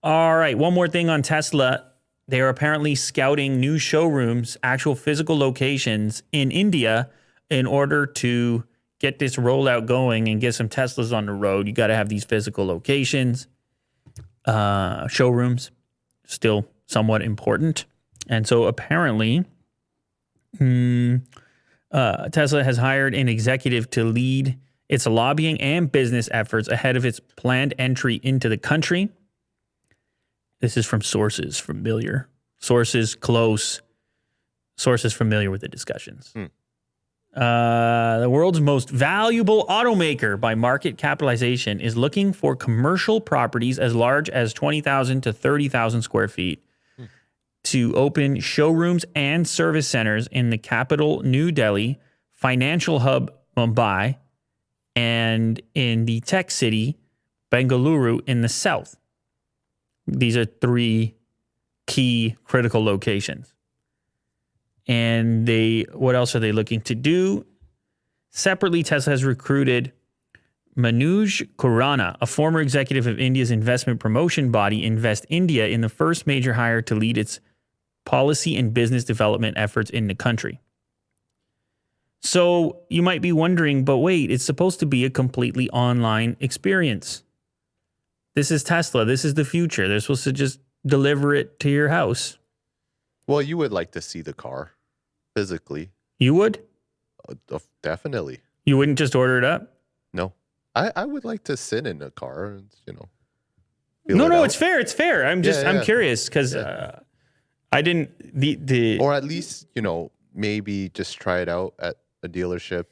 All right, one more thing on Tesla. They are apparently scouting new showrooms, actual physical locations in India in order to get this rollout going and get some Teslas on the road. You got to have these physical locations. Showrooms, still somewhat important. And so apparently, Tesla has hired an executive to lead its lobbying and business efforts ahead of its planned entry into the country. This is from sources familiar. Sources close. Sources familiar with the discussions. The world's most valuable automaker by market capitalization is looking for commercial properties as large as 20,000 to 30,000 square feet to open showrooms and service centers in the capital, New Delhi, financial hub, Mumbai, and in the tech city, Bengaluru in the south. These are three key critical locations. And what else are they looking to do? Separately, Tesla has recruited Manoj Khurana, a former executive of India's investment promotion body, Invest India, in the first major hire to lead its policy and business development efforts in the country. So you might be wondering, but wait, it's supposed to be a completely online experience. This is Tesla. This is the future. They're supposed to just deliver it to your house. Well, you would like to see the car physically. You would? Definitely. You wouldn't just order it up? No. I would like to sit in a car and, No, it's fair. It's fair. I'm curious because I didn't, or at least, maybe just try it out at a dealership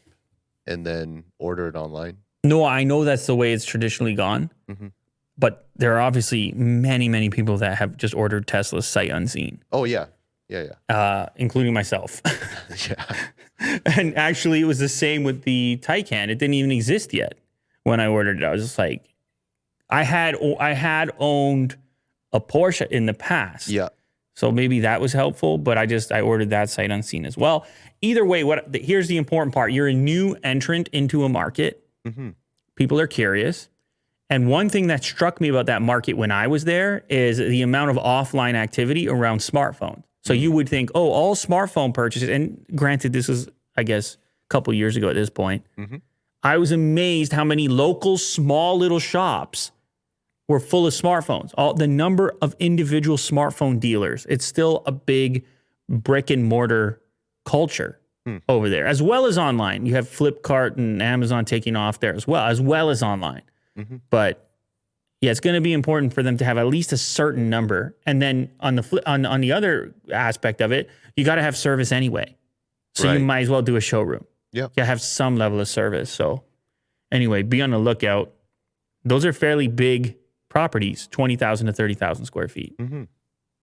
and then order it online. No, I know that's the way it's traditionally gone. Mm-hmm. But there are obviously many, many people that have just ordered Teslas sight unseen. Oh, yeah. Yeah. Including myself. Yeah. And actually, it was the same with the Taycan. It didn't even exist yet when I ordered it. I was just like, I had owned a Porsche in the past. Yeah. So maybe that was helpful, but I ordered that sight unseen as well. Either way, here's the important part. You're a new entrant into a market. Mm-hmm. People are curious. And one thing that struck me about that market when I was there is the amount of offline activity around smartphones. So you would think, all smartphone purchases, and granted, this is, I guess, a couple years ago at this point. Mm-hmm. I was amazed how many local small little shops were full of smartphones. The number of individual smartphone dealers. It's still a big brick and mortar culture over there, as well as online. You have Flipkart and Amazon taking off there as well as online. Mm-hmm. But yeah, it's going to be important for them to have at least a certain number. And then on the other aspect of it, you got to have service anyway. So you might as well do a showroom. Yeah. You got to have some level of service. So anyway, be on the lookout. Those are fairly big properties, 20,000 to 30,000 square feet. Mm-hmm.